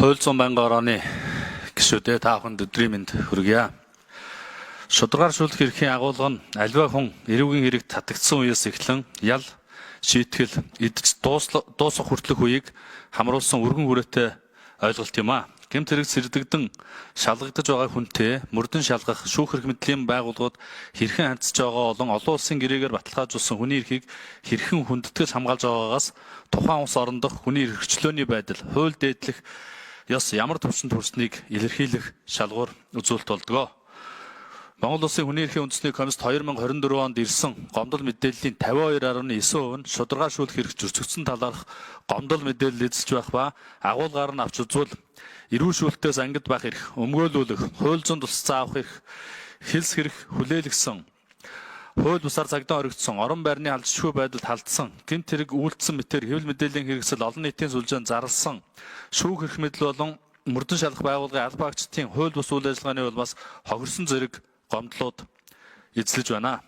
Хууль зүйн байнгын орооны гишүүдээ та бүхэнд өдрийн мэнд хүргье. Шударгаар эрхийн агуулга нь аливаа хүн эрүүгийн хэрэг татагдсан үеэс эхлэн ял, шийтгэл, идэж дуусах хүртэлх үеийг хамруулсан өргөн хүрээтэй ойлголт юм а. Гэмт хэрэг сэрдэгдэн шалгагдаж байгаа хүнтэй мөрдөн шалгах шүүх эрх мэдлийн байгууллагууд хэрхэн хандсаж байгаа олон улсын гэрээгээр баталгаажуулсан хүний эрхийг хэрхэн хүндэтгэж хамгаалж байгаагаас тухайн улс орон дох хүний эрхчлөөний байдал, хууль дээдлэх ёс ямар төвчөнд хүрснийг илэрхийлэх шалгуур үзүүлэлт болдгоо. Монгол Улсын хүний эрхийн үндэсний комист 2024 онд ирсэн гомдол мэдээллийн 52.9% нь шударгаа шүүлэх хэрэг зөрчигдсөн талаарх гомдол мэдээлэл эзэлж байх ба агуулгаар нь авч үзвэл эрүү шүүлтээс ангид байх эрх, өмгөөлүүлэх, хууль зүйн тусалцаа авах эрх, хэлс хэрэг хүлээлгсэн, хууль бусаар цагдаа хоригдсон, орон байрны алжшгүй байдалд халдсан, гэмт хэрэг үйлдсэн мэтээр хэвлэл мэдээллийн хэрэгсэл олон нийтийн сүлжээнд зарласан, шүүх эрх мэдэл болон мөрдөн шалгах байгууллагын албан агчдын хууль бус үйл ажиллагааны улмаас хохирсон зэрэг гомдлууд эзлэж байна.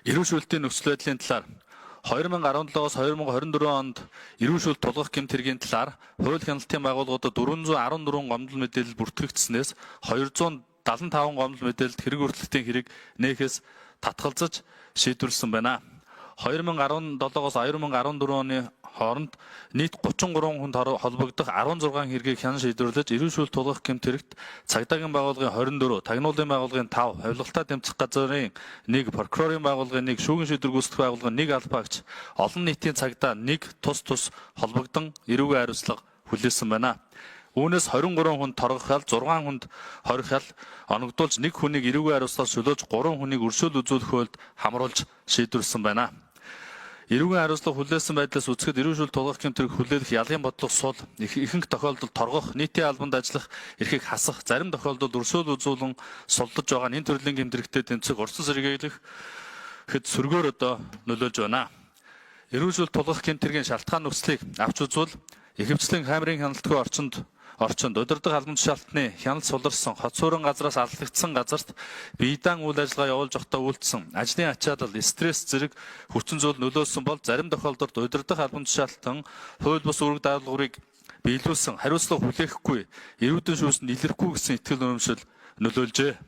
Эрүү шүүлтийн нөхцөл байдлын талаар 2017-оос 2024 онд эрүү шүүлт тулгах гэмт хэргийн талаар хууль хяналтын байгууллагуудад 414 гомдол мэдээлэл бүртгэгдсэнээс 275 гомдол мэдээлэлд хэрэг хүртэлтийн хэрэг нээхээс татгалзаж шийдвэрлсэн байна. 2017-оос 2014 оны хооронд нийт 33 хүнд холбогдох 16 хэргийг хян шийдвэрлэж эрүү шүүлт тулгах гэмт хэрэгт цагдаагийн байгууллагын 24, тагнуулын байгууллагын 5, авилгалтаа тэмцэх газрын 1, прокурорын байгууллагын 1, шүүгэн шийдвэр гүйцэтгэх байгууллагын 1 албаагч, олон нийтийн цагдаа 1 тус холбогдсон эрүүгийн хариуцлага хүлээсэн байна. Үүнээс 23 хүнд торгохял, 6 хүнд хорихял оногдуулж 1 хүнийг эрүүгийн хариуцлагаас чөлөөж 3 хүнийг өршөөл үзүүлэх хуульд хамруулж шийдвэрлсэн байна. Эрүүгийн хариуцлага хүлээсэн байдлаас үзэхэд эрүү шүүлт тулгах гэмт хэрэг хүлээлгэх ялын бодлого сул ихэнх тохиолдолд торгох, нийтийн албанд ажиллах эрхийг хасах, зарим тохиолдолд өршөөл үзүүлэн сулдаж байгаа энэ төрлийн гэмт хэрэгтэй тэмцэх урьдчилан сэргийлэх хэд сүргээр одоо нөлөөлж байна. Эрүү шүүлт тулгах гэмт хэргийн шалтгаан нөхцөлийг авч үзвэл ихэвчлэн камерын хяналтгүй орчинд удирдах албан тушаалтны хяналт суларсан, хот суурин газраас алдлагдсан газарт биедан үйл ажиллагаа явуулж явахдаа үйлдсэн ажлын ачаалал, стресс зэрэг хүчин зүйл нөлөөлсөн бол зарим тохиолдолд удирдах албан тушаалтан хууль бус үүрэг даалгаврыг биелүүлсэн, хариуцлага хүлээхгүй, эрүүдэн шүүсэнд илэрхгүй гэсэн итгэл үнэмшил нөлөөлжээ.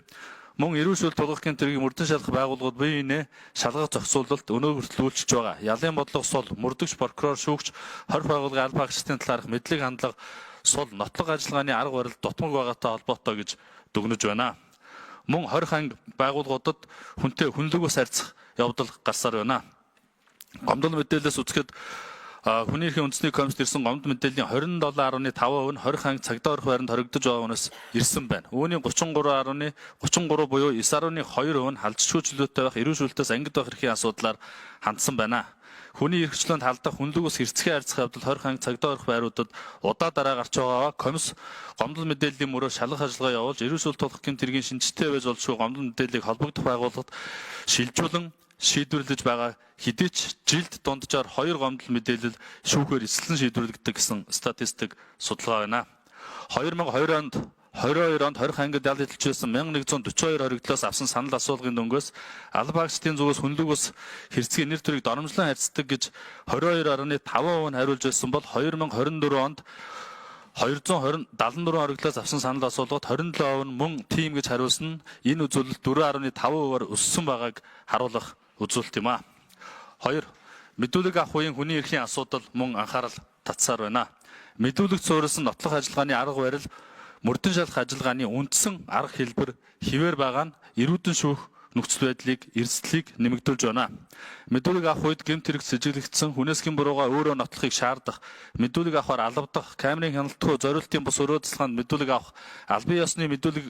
Мөн эрүү шүүлт тулгах гэмт хэргийг мөрдөн шалгах байгууллагууд бие биенээ шалгах зохицуулалт өнөө хүртэл үйлчилж байгаа. Ялын бодлого сул, мөрдөгч прокурор, шүүгч, хорих байгууллагын албан агчдын талаарх мэдлэг хандлага сул, нотлох ажиллагааны арга барил дутмаг байгаатай холбоотой гэж дүгнэж байна. Мөн хорих анги байгууллагуудад хүнтэй хүнлэгөөс харьцах явдал гарсаар байна. Гомдол мэдээлэлээс үзэхэд хүний эрхийн үндэсний комист ирсэн гомдол мэдээллийн 27.5% нь хорих анги цагдаа орох байранд хоригдож байгаагаас ирсэн байна. Үүний 33 буюу 9.2% нь халдшгүй чөлөөтэй байх, эрүү шүүлтээс ангид байх эрхийн асуудлаар хандсан байна. Хүний эрхчлөөнд халдах, хүнлэгөөс хэрцгий харьцах явдал хорих анги цагдаа орох байруудад удаа дараа гарч байгаагаа комисс гомдол мэдээллийн мөрөөр шалгах ажиллагаа явуулж эрүү шүүлт тулгах гэмт хэргийн шинжтэй байж болшгүй гомдол мэдээллийг холбогдох байгууллагад шилжүүлэн шийдвэрлэж байгаа хэдий ч жилд дунджаар 2 гомдол мэдээлэл шүүхээр эсэлэн шийдвэрлэгддэг гэсэн статистик судалгаа байна. 2022 онд хорих ангид ял хэлж байсан 1142 хоригдлоос авсан санал асуулгын дөнгөөс албан агчдын зүгээс хүнлэгөөс хэрцгий нэр төрийг доромжлон харьцдаг гэж 22.5% нь хариулж байсан бол 2024 онд 274 хоригдлоос авсан санал асуулгад 27% нь мөн тийм гэж хариулсан. Энэ үзүүлэлт 4.5%-аар өссөн байгааг харуулах үзүүлэлт юм а. 2. Мэдүүлэг авах үеийн хүний эрхийн асуудал мөн анхаарал татсаар байна. Мэдүүлэгт суурилсан нотлох ажиллагааны арга барил, мөрдөн шалгах ажиллагааны үндсэн арга хэлбэр хിവэр байгаа нь эрүүдэн шүүх нөхцөл байдлыг эрсдлийг нэмэгдүүлж байна. Мэдүүлэг авах үед гэмт хэрэг сэжиглэгдсэн хүнээс хэн бурууга өөрөө нотлохыг шаардах, мэдүүлэг авахар алавдах, камерын хяналтгүй зориултын бус өрөө засалгаанд мэдүүлэг авах, албан ёсны мэдүүлэг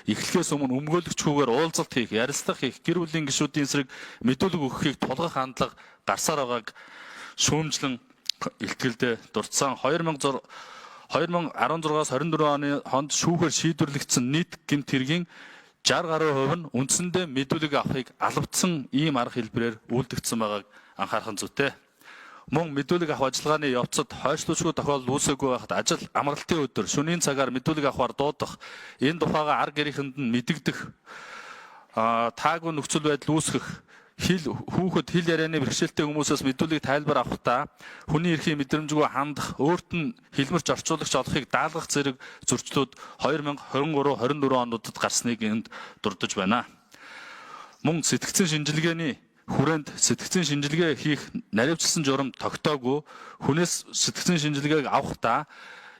эхлэхээс өмнө өмгөөлөгчгүйгээр уулзалт хийх, ярилцлага хийх, гэр бүлийн гишүүдийн эсрэг мэдүүлэг өгөхийг тулгах хандлага гарсаар байгааг шүүмжлэн илтгэлдээ дурдсан. 2016-аас 24 оны хонд шүүхээр шийдвэрлэгдсэн нийт гэмт хэргийн 60% нь үндсэндээ мэдүүлэг авахыг алавдсан ийм арга хэлбэрээр үйлдэгдсэн байгааг анхаарах зүйтэй. Мөн мэдүүлэг авах ажиллагааны явцад хойшлуулшгүй тохиолдол үүсээгүй байхад ажил амралтын өдөр шөнийн цагаар мэдүүлэг авахар дуудах, энэ тухайга арга гэрийнхэнд нь мэдэгдэх, таагүй нөхцөл байдал үүсгэх, хүүхэд хэл ярианы бэрхшээлтэй хүмүүсээс мэдүүлгийг тайлбар авахдаа хүний эрхийн мэдрэмжгүй хандах, өөрт нь хэлмэрч орчуулагч олохыг даалгах зэрэг зөрчлүүд 2023-24 онуудад гарсныг энд дурдж байна. Мөн сэтгцэн шинжилгээний хүрээнд сэтгцэн шинжилгээ хийх наривчлсан журам тогтоогүй, хүнээс сэтгцэн шинжилгээг авахдаа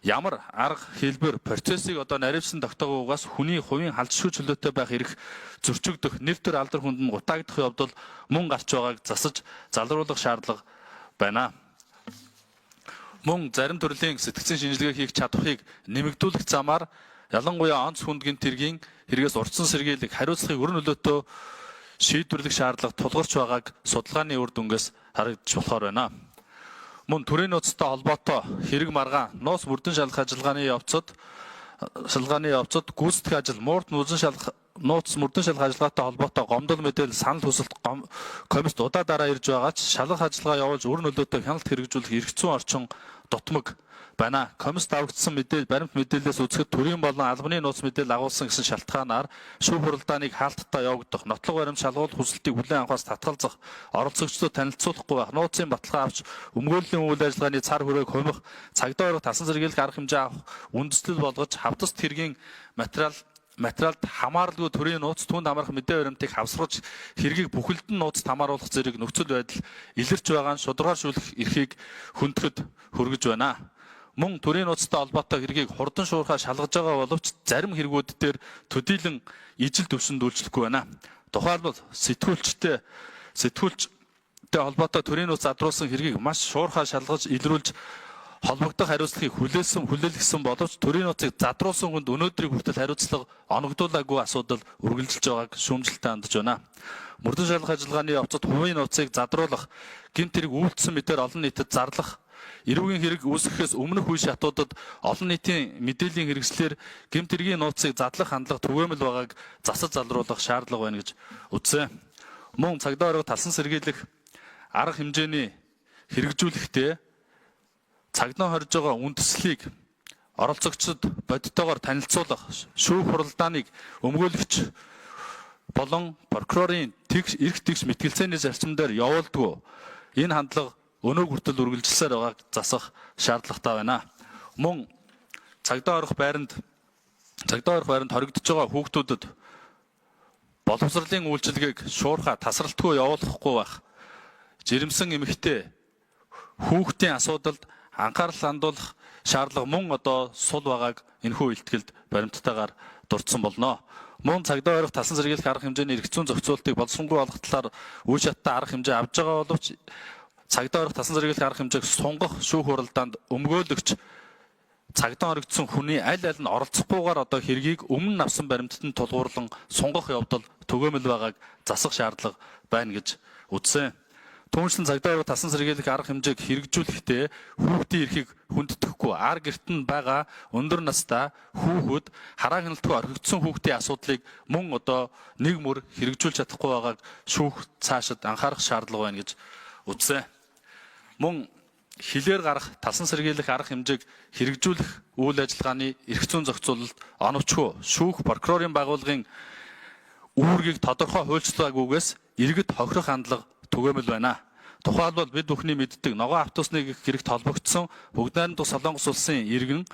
ямар арга хэлбэр процессыг наривчлан тогтоогоогоос хүний хувийн халдшгүй чөлөөтэй байх эрх зөрчигдөх, нэр төр алдар хүнд нь гутаагдах явдал мөн гарч байгааг засаж залруулах шаардлага байна. Мөн зарим төрлийн сэтгцэн шинжилгээ хийх чадварыг нэмэгдүүлэх замаар ялангуяа онц хүнд гэмт хэргийн хэрэгээс урдсан сэргийлэх, хариуцлагыг өрн нөлөөтэй шийдвэрлэх шаардлага тулгарч байгааг судалгааны үр дүнгээс харагдаж болохоор байна. Мөн төрийн нууцтай холбоотой хэрэг маргаан, нууц мөрдөн шалгах ажиллагааны явцад гүйцэтгэх ажил, нууц мөрдөн шалгах ажиллагаатай холбоотой гомдол мэдээлэл санал хүсэлт комист удаа дараа ирж байгаа ч шалгах ажиллагаа явуулж үр нөлөөтэй хяналт хэрэгжүүлэх эрх зүйн орчин дутмаг байна. Комист авагдсан баримт мэдээлэлээс үзэхэд төрийн болон албаны нууц мэдээлэл агуулсан гэсэн шалтгаанаар шүүх хуралдааныг хаалттай явагдах, нотлох баримт шалгуулах хүсэлтийг хүлээн авахаас татгалзах, оролцогчдод танилцуулахгүй байх, нууцын баталгаа авч өмгөөллийн үйл ажиллагааны цар хүрээг хумих, цагдаа орох тасан сэргийлэх арга хэмжээ авах үндэслэл болгож хавтаст хэргийн материалд хамааралгүй төрийн нууц түнд амрах мэдээ баримтыг хавсгаж хэргийг бүхэлд нь нууцд хамааруулах зэрэг нөхцөл байдал илэрч байгаа нь шударгаашүүлэх эрхийг хүндэхэд хүргэж байна. Мөн төрийн нууцтай холбоотой хэргийг хурдан шуурхаа шалгаж байгаа боловч зарим хэрэгүүд дээр төдийлөн ижил төвшөнд үйлчлэхгүй байна. Тухайлбал сэтгүүлчтэй холбоотой төрийн нууц задруулсан хэргийг маш шуурхаа шалгаж илрүүлж холбогдох хариуцлагыг хүлээлгэсэн боловч төрийн нууцыг задруулсан хүнд өнөөдрийг хүртэл хариуцлага оногдуулаагүй асуудал үргэлжилж байгааг шүүмжлэлтэй хандж байна. Мөрдөн шалгах ажиллагааны явцад хувийн нууцыг задруулах, гэмт хэрэг үйлдэлсэн мэтээр олон нийтэд зарлах, эрүүгийн хэрэг үүсгэхээс өмнөх үе шатуудад олон нийтийн мэдээллийн хэрэгслээр гэмт хэргийн нууцыг задлах хандлага түгээмэл байгааг засаж залруулах шаардлага байна гэж үзсэн. Мөн цагдаа орох талсан сэргийлэх арга хэмжээний хэрэгжүүлэхдээ цагдаа хорж байгаа үндэслэлийг оролцогчдод бодитоогоор танилцуулах, шүүх хуралдааныг өмгөөлөгч болон прокурорын эрх тэгш мэтгэлцээний зарчим дээр явуулдгүй энэ хандлага өнөө хүртэл үргэлжилсээр байгааг засах шаардлагатай байна. Мөн цагдаа орох байранд хоригдож байгаа хүүхдүүдэд боловсролын үйлчилгээг шуурхаа тасралтгүй явуулахгүй байх, жирэмсэн эмэгтэй хүүхдийн асуудалд анхаарал хандуулах шаардлага мөн сул байгааг энэхүү илтгэлд баримттайгаар дурдсан болно. Мөн цагдаа орох талсан сэргийлэх арга хэмжээний эрх зүйн зохицуултыг боловсронгүй болгох талаар үе шаттай арга хэмжээ авж байгаа боловч цагдаа орох талсан сэргийлэх арга хэмжээг сунгах шүүх хуралдаанд өмгөөлөгч цагдаа орогдсон хүний аль нь оролцохгүйгээр хэргийг өмнө авсан баримтад нь тулгуурлан сунгах явдал түгээмэл байгааг засах шаардлага байна гэж үзсэн. Түүнчлэн цагдаа орох талсан сэргийлэх арга хэмжээг хэрэгжүүлэхдээ хүүхдийн эрхийг хүндэтгэхгүй ар гэрт нь байгаа өндөр настай хүүхэд хараа хяналтгүй орхигдсон хүүхдийн асуудлыг мөн нэг мөр хэрэгжүүлж чадахгүй байгааг шүүх цаашид анхаарах шаардлага байна гэж үзсэн. Мөн хилээр гарах талсан сэргийлэх арга хэмжээг хэрэгжүүлэх үйл ажиллагааны эрх зүйн зохицуулалт оновчгүй шүүх прокурорын байгууллагын үүргийг тодорхой хуульчлаагүйгээс иргэд хохирох хандлага түгээмэл байна. Тухайлбал бид бүхний мэддэг ногоон автобусны гэрэгт холбогдсон бүгд найрамдах Солонгос улсын иргэн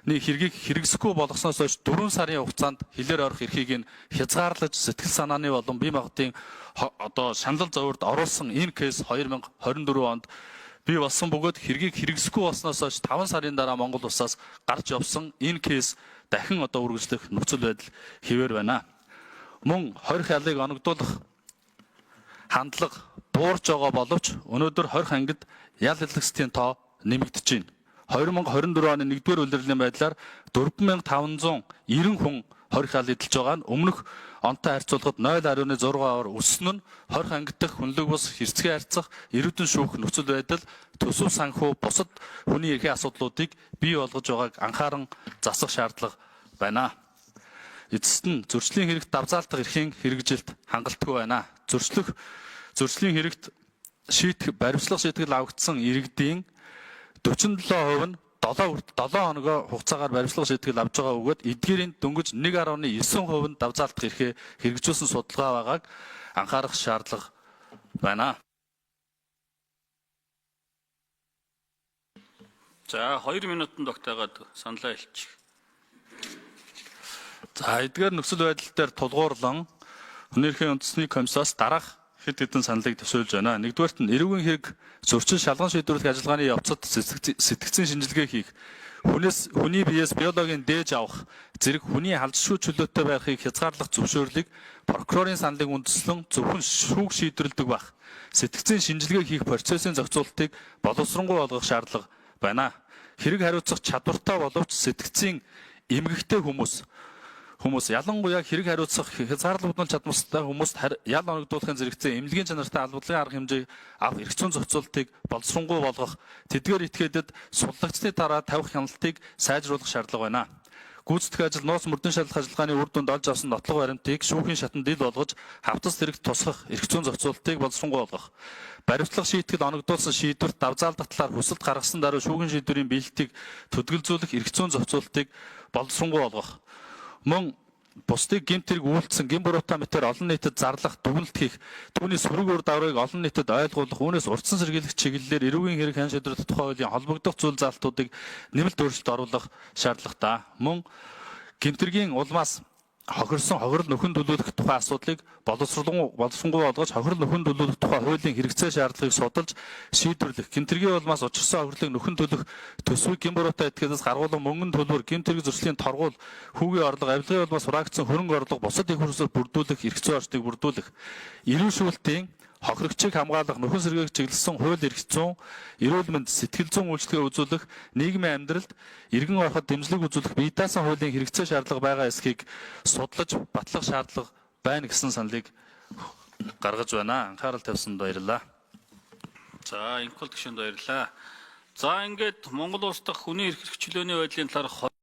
хэргийг хэрэгсэхгүй болгосноос хойш 4 сарын хугацаанд хилээр орох эрхийг нь хязгаарлаж сэтгэл санааны болон бие махбодын шанал зовирд оруулсан энэ кейс 2024 онд бий болсон бөгөөд хэргийг хэрэгсэхгүй болсноос хойш 5 сарын дараа Монгол улсаас гарч явсан энэ кейс дахин үргэлжлэх нөхцөл байдал хэвээр байна. Мөн хорих ялыг оногдуулах хандлага буурж байгаа боловч өнөөдөр хорих ангид ял хэллэгсдийн тоо нэмэгдэж байна. 2024 оны 1-р улирлын байдлаар 4590 хүн хорих ял эдэлж байгаа нь өмнөх онтой харьцуулахад 0.6%-аар өссөн нь хорих ангид дахь хүнлэг бус хэрцгий харьцах, эрүүдэн шүүх нөхцөл байдал, төсөв санхүү бусад хүний эрхийн асуудлуудыг бий болгож байгааг анхааран засах шаардлага байна. Эцэст нь зөрчлийн хэрэгт давзаалтах эрхийн хэрэгжилт хангалтгүй байна. Зөрчлийн хэрэгт баримтлах шийтгэл авагдсан иргэдийн 47% нь 7 хоногоо хугацаагаар баримтлах шийтгэл авж байгаа бөгөөд эдгээрийн дөнгөж 1.9% нь давзаалтах эрхээ хэрэгжүүлсэн судалгаа байгааг анхаарах шаардлага байна. За 2 минутанд тогтоогаад саналаа хэлчих. За эдгээр нөхцөл байдал дээр тулгуурлан Өнөөдрийн үндэсний комиссаас дараах хэд хэдэн саналыг төсөөлж байна. Нэгдүгээрт нь эрүүгийн хэрэг зөрчил шалган шийдвэрлэх ажиллагааны явцад сэтгцийн шинжилгээ хийх, хүний биеэс биологийн дээж авах зэрэг хүний халдшгүй чөлөөтэй байхыг хязгаарлах зөвшөөрлийг прокурорын саналыг үндэслэн зөвхөн шүүх шийдвэрлэдэг байх. Сэтгцийн шинжилгээ хийх процессын зохицуулалтыг боловсронгуй болгох шаардлага байна. Хэрэг хариуцах чадвартай боловч сэтгцийн эмгэгтэй хүмүүс ялангуяа хэрэг хариуцах хязгаарлагдмал чадвартай хүмүүст ял оногдуулахын зэрэгцээ эмнэлгийн чанартай албадлын арга хэмжээ авах эрх зүйн зохицуултыг боловсронгуй болгох, тэдгээр этгээдэд суллагчны дараа тавих хяналтыг сайжруулах шаардлага байна. Гүйцэтгэх ажил нууц мөрдөн шалгах ажиллагааны үр дүнд олж авсан нотлого баримтыг шүүхийн шатанд ил болгож хавцас зэрэгт тусгах эрх зүйн зохицуултыг боловсронгуй болгох. Баримтлах шийтгэл оногдуулсан шийдвэрт давзаалдах талаар хүсэлт гаргасан дараа шүүхийн шийдвэрийн биелэлтийг төдгөлзүүлэх эрх зүйн зохицуултыг боловсронгуй болгох. Мөн бусдыг гэмт хэрэг үйлдсэн гин буруутай мэтээр олон нийтэд зарлах, дүгнэлт хийх, түүний сөрөг үр дагаврыг олон нийтэд ойлгуулах, үүнээс урьдчилан сэргийлэх чиглэлээр эрүүгийн хэрэг хан шийдвэрлэх тухай хуулийн холбогдох зүйл заалтуудыг нэмэлт өөрчлөлт оруулах шаардлагатай. Мөн гэмтэргийн улмаас хохирсон хохирол нөхөн төлөвлөх тухай асуудлыг боловсронгуй болгож хохирол нөхөн төлөвлөх тухай хуулийн хэрэгцээ шаардлагыг судалж шийдвэрлэх. Гэмтэргийн улмаас учирсан хохирлыг нөхөн төлөх төсвийг гин буруутай этгээдээс гаргуулсан мөнгөн төлбөр, гэмтэрэг зөрчлийн торгуул, хүүгийн орлого, авилгын улмаас хураагдсан хөрөнгө орлого, бусад их хөрсөөр бүрдүүлэх, эрх зүйн орчныг бүрдүүлэх. Ирүүшүүлтийн хохирогчийг хамгаалах, нөхөн сэргээг чиглэсэн хууль эрх зүйн, эрүүл мэнд, сэтгэл зүйн үйлчлэгээ үзүүлэх, нийгмийн амьдралд иргэн ороход дэмжлэг үзүүлэх бие даасан хуулийн хэрэгцээ шаардлага байгаа эсхийг судлаж батлах шаардлага байна гэсэн саналыг гаргаж байна. Анхаарал тавьсанд баярлалаа. За, инкол гишүүнд баярлалаа. За, ингээд Монгол улс дахь хүний эрх чөлөөний байдлын талаарх